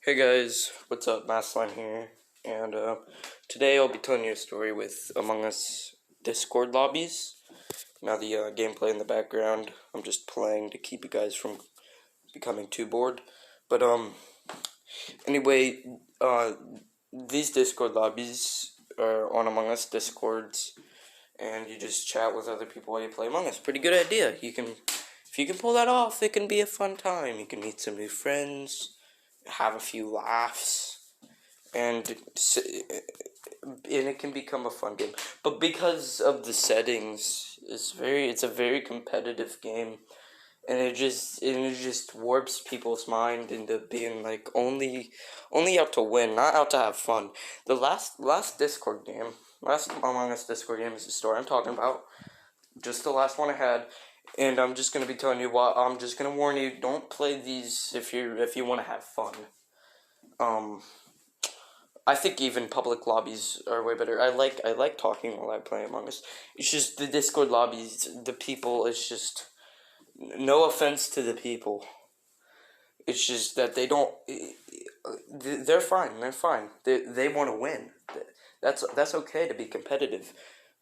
Hey guys, what's up? Masline here, and today I'll be telling you a story with Among Us Discord lobbies. Now the gameplay in the background, I'm just playing to keep you guys from becoming too bored. But anyway, these Discord lobbies are on Among Us Discords, and you just chat with other people while you play Among Us. Pretty good idea. If you can pull that off, it can be a fun time. You can meet some new friends, have a few laughs, and it can become a fun game. But because of the settings, it's a very competitive game, and it just warps people's mind into being like only out to win, not out to have fun. The last Among Us Discord game is the story I'm talking about. Just the last one I had. And I'm just gonna be telling you what. I'm just gonna warn you: don't play these if you want to have fun. I think even public lobbies are way better. I like talking while I play Among Us. It's just the Discord lobbies, the people. It's just no offense to the people. It's just that they don't. They're fine. They're fine. They want to win. That's okay to be competitive,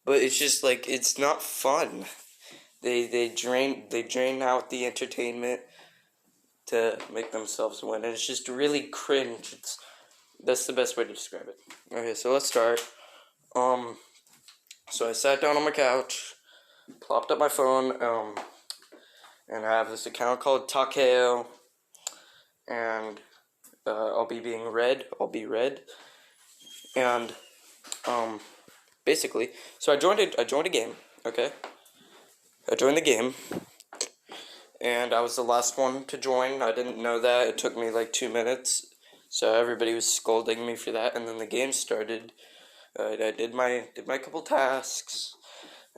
but it's just like it's not fun. They drain out the entertainment to make themselves win, and it's just really cringe. That's the best way to describe it. Okay, so let's start. So I sat down on my couch, plopped up my phone, and I have this account called Takeo, and I'll be red, and basically, so I joined a game. Okay, I joined the game. And I was the last one to join. I didn't know that. It took me like 2 minutes. So everybody was scolding me for that. And then the game started. I did my couple tasks.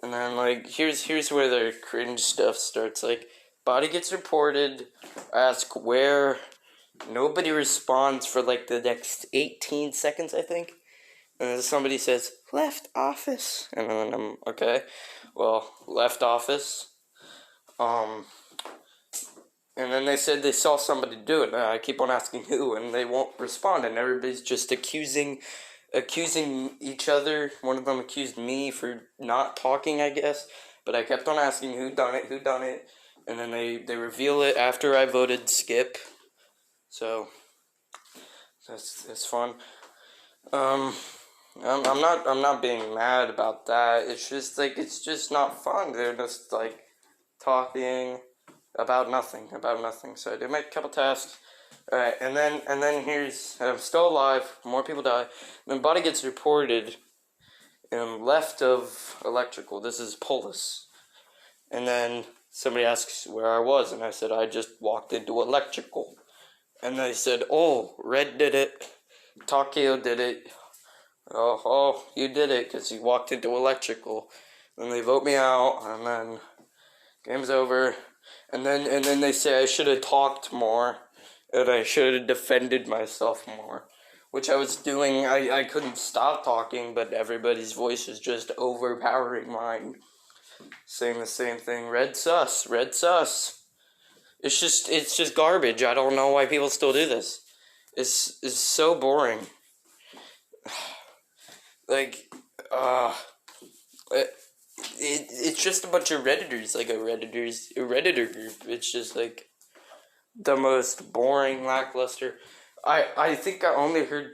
And then like here's where the cringe stuff starts. Like body gets reported. I ask where. Nobody responds for like the next 18 seconds, I think. And then somebody says left office. And then I'm okay. Well, left office. And then they said they saw somebody do it. I keep on asking who, and they won't respond. And everybody's just accusing each other. One of them accused me for not talking, I guess. But I kept on asking who done it. And then they reveal it after I voted skip. So that's fun. I'm not being mad about that. It's just like it's just not fun. They're just like talking about nothing. So I did my couple tasks. Alright, and then I'm still alive, more people die. Then body gets reported left of electrical. This is Polis. And then somebody asks where I was, and I said I just walked into electrical. And they said, oh, Red did it. Takeo did it. Oh, you did it because you walked into electrical. Then they vote me out, and then game's over. And then they say I should have talked more, and I should have defended myself more, which I was doing. I couldn't stop talking, but everybody's voice is just overpowering mine, saying the same thing. Red sus. It's just garbage. I don't know why people still do this. It's so boring. Like, it's just a bunch of Redditors, like a Redditor group. It's just like the most boring, lackluster. I think I only heard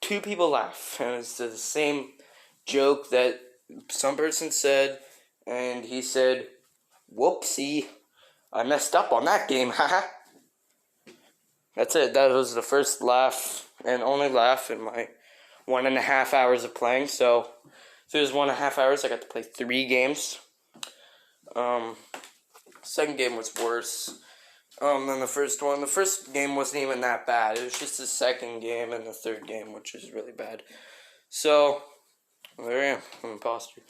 2 people laugh, and it's the same joke that some person said, and he said, whoopsie, I messed up on that game, haha. That's it. That was the first laugh, and only laugh in my 1.5 hours of playing, so through those 1.5 hours, I got to play 3 games. Second game was worse than the first one. The first game wasn't even that bad. It was just the second game and the third game, which is really bad. So, there I am. I'm an imposter.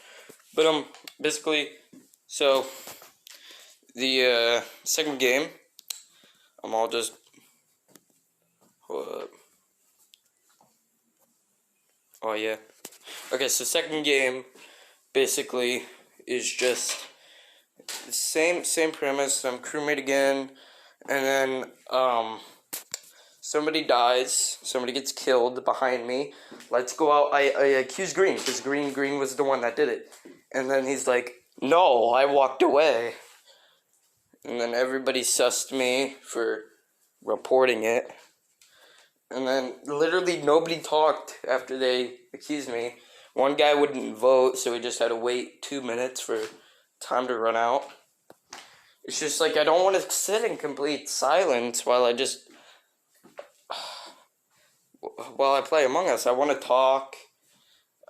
But, basically, so, the, second game, I'm all just, oh, yeah. Okay, so second game, basically, is just the same premise. I'm crewmate again, and then somebody dies, somebody gets killed behind me. Let's go out. I accuse Green because Green was the one that did it. And then he's like, no, I walked away. And then everybody sussed me for reporting it. And then literally nobody talked after they accused me. One guy wouldn't vote, so we just had to wait 2 minutes for time to run out. It's just like I don't want to sit in complete silence while I play Among Us. I want to talk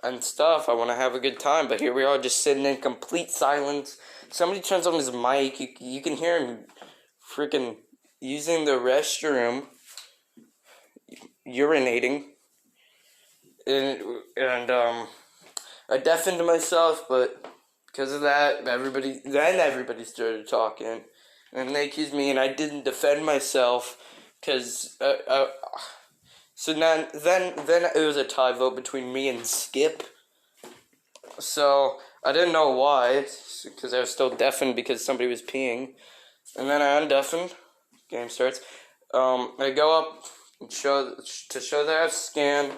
and stuff. I want to have a good time, but here we are just sitting in complete silence. Somebody turns on his mic. You can hear him freaking using the restroom, urinating, and I deafened myself, but because of that, everybody started talking, and they accused me, and I didn't defend myself, because so then it was a tie vote between me and Skip. So I didn't know why, because I was still deafened because somebody was peeing, and then I undeafened. Game starts. I go up and show that I have scan,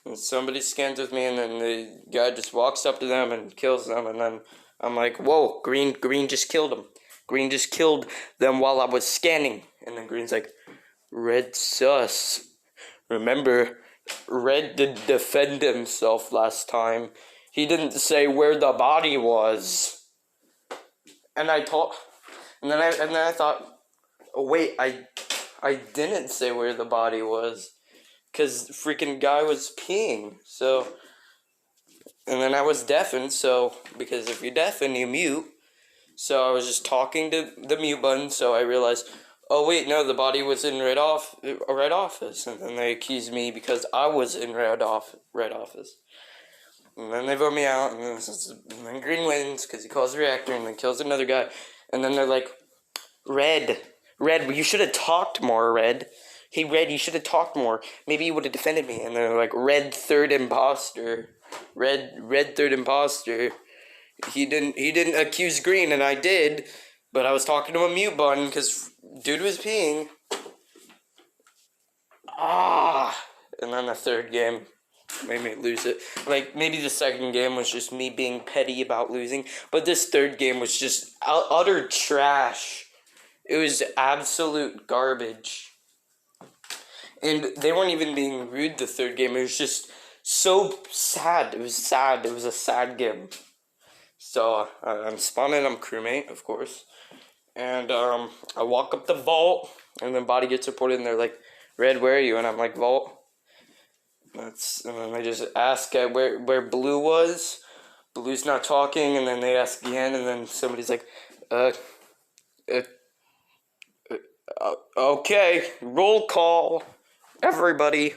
and somebody scans with me, and then the guy just walks up to them and kills them, and then I'm like, whoa, Green just killed him. Green just killed them while I was scanning, and then Green's like, Red sus. Remember, Red did defend himself last time. He didn't say where the body was. And then I thought, oh wait, I didn't say where the body was, because freaking guy was peeing. So, and then I was deafened. So because if you're deafened, you mute. So I was just talking to the mute button. So I realized, oh wait, no, the body was in red office, and then they accused me because I was in red office. And then they vote me out, and then Green wins because he calls the reactor and then kills another guy. And then they're like, Red, you should have talked more, Red. Hey, Red, you should have talked more. Maybe you would have defended me. And they're like, Red third imposter. Red third imposter. He didn't accuse Green, and I did, but I was talking to a mute button because dude was peeing. And then the third game made me lose it. Like, maybe the second game was just me being petty about losing, but this third game was just utter trash. It was absolute garbage. And they weren't even being rude the third game. It was just so sad. It was sad. It was a sad game. So, I'm spawning. I'm crewmate, of course. And, I walk up the vault, and then body gets reported, and they're like, Red, where are you? And I'm like, vault. And then they just ask where Blue was. Blue's not talking, and then they ask again, and then somebody's like, okay, roll call, everybody.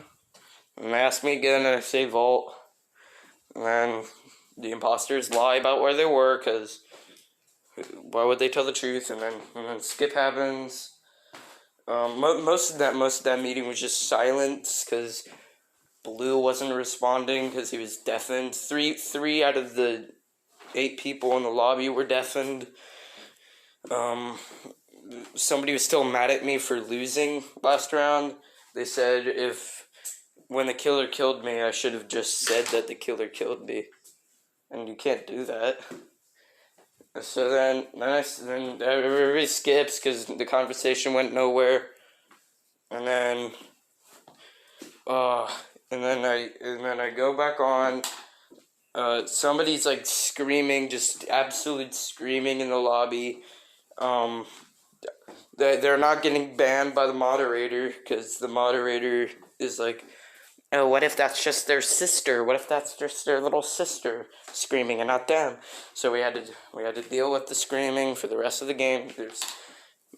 And they ask me again, and I say vault. And then the imposters lie about where they were, because why would they tell the truth? And then skip happens. Most of that meeting was just silence, because Blue wasn't responding because he was deafened. Three out of the 8 people in the lobby were deafened. Somebody was still mad at me for losing last round. They said when the killer killed me, I should have just said that the killer killed me. And you can't do that. So then everybody skips because the conversation went nowhere. And then I go back on. Somebody's like screaming, just absolute screaming in the lobby. They're not getting banned by the moderator because the moderator is like, oh, what if that's just their sister? What if that's just their little sister screaming and not them? So we had to deal with the screaming for the rest of the game.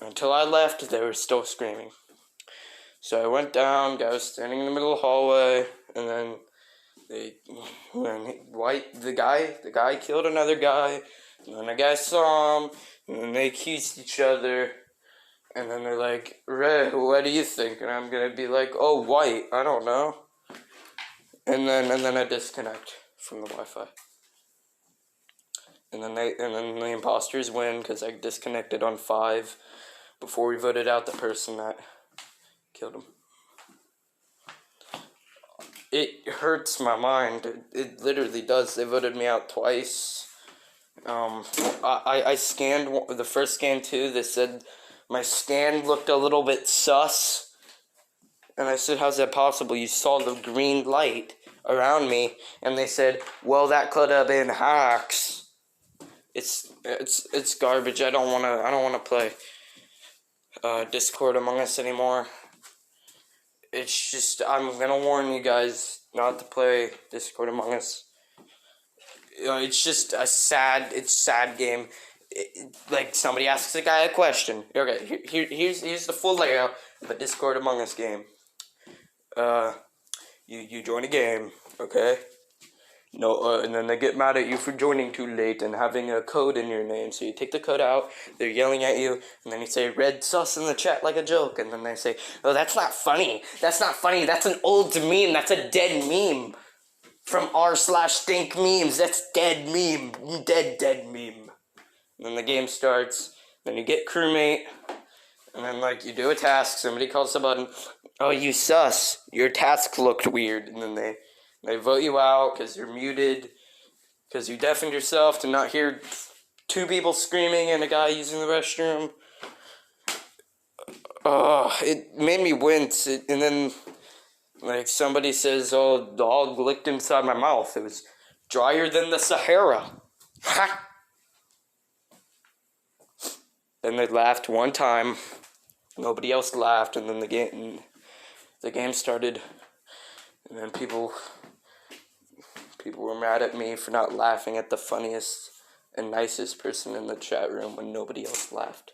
Until I left, they were still screaming. So I went down, guy was standing in the middle of the hallway, and then the guy killed another guy, and then the guy saw him, and then they accused each other, and then they're like, Red, what do you think? And I'm gonna be like, oh, White, I don't know. And then I disconnect from the Wi-Fi. And then the imposters win because I disconnected on 5 before we voted out the person that killed him. it hurts my mind. It literally does. They voted me out twice. I scanned the first scan too. They said my scan looked a little bit sus. And I said, how's that possible? You saw the green light around me. And they said, well, that could have been hacks. It's garbage. I don't wanna play Discord Among Us anymore. It's just, I'm gonna warn you guys not to play Discord Among Us. It's just a sad game. Like, somebody asks a guy a question. Okay, here's the full layout of a Discord Among Us game. You join a game, okay? No, and then they get mad at you for joining too late and having a code in your name. So you take the code out, they're yelling at you, and then you say, red sus in the chat like a joke. And then they say, oh, that's not funny. That's not funny. That's an old meme. That's a dead meme. From r/stink memes. That's dead meme. Dead meme. And then the game starts. Then you get crewmate. And then, like, you do a task. Somebody calls the button. Oh, you sus. Your task looked weird. And then they vote you out because you're muted, because you deafened yourself to not hear two people screaming and a guy using the restroom. It made me wince. And then, like, somebody says, oh, the dog licked inside my mouth. It was drier than the Sahara. Ha! Then they laughed one time. Nobody else laughed, and then the game started. And then people were mad at me for not laughing at the funniest and nicest person in the chat room when nobody else laughed.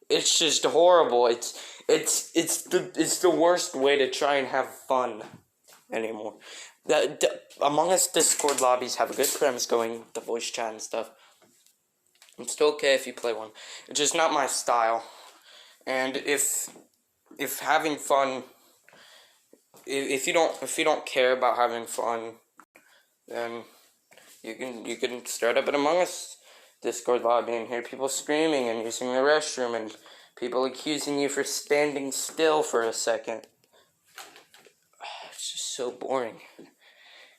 It's just horrible. It's the worst way to try and have fun anymore. Among Us Discord lobbies have a good premise going, the voice chat and stuff. It's still okay if you play one. It's just not my style. And if having fun, if you don't care about having fun, then you can start up an Among Us Discord lobby and hear people screaming and using the restroom and people accusing you for standing still for a second. It's just so boring.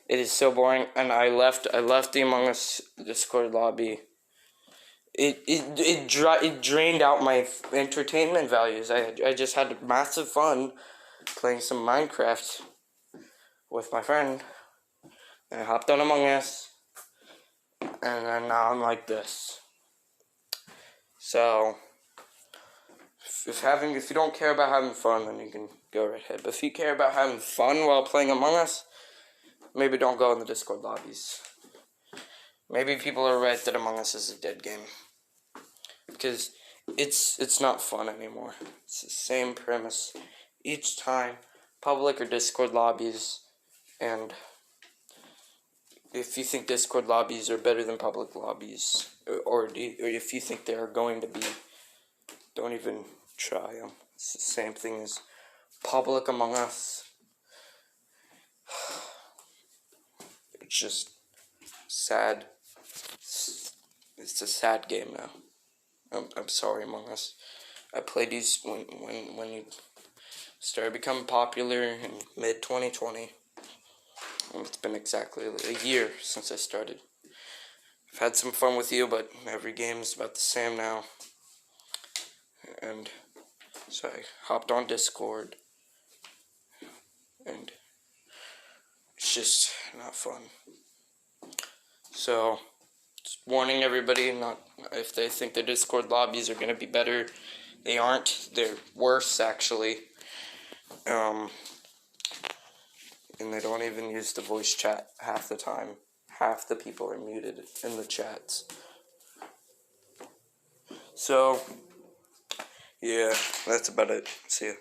It is so boring, and I left the Among Us Discord lobby. It drained out my entertainment values. I just had massive fun playing some Minecraft with my friend. And I hopped on Among Us, and then now I'm like this. So, if you don't care about having fun, then you can go right ahead. But if you care about having fun while playing Among Us, maybe don't go in the Discord lobbies. Maybe people are right that Among Us is a dead game. Because it's not fun anymore. It's the same premise each time. Public or Discord lobbies. And if you think Discord lobbies are better than public lobbies, or if you think they are going to be, don't even try them. It's the same thing as public Among Us. It's just sad. It's a sad game now. I'm sorry, Among Us. I played these when you started becoming popular in mid-2020. It's been exactly a year since I started. I've had some fun with you, but every game's about the same now. And so I hopped on Discord. And it's just not fun. So, just warning everybody, not if they think the Discord lobbies are going to be better. They aren't. They're worse, actually. And they don't even use the voice chat half the time. Half the people are muted in the chats. So, yeah, that's about it. See ya.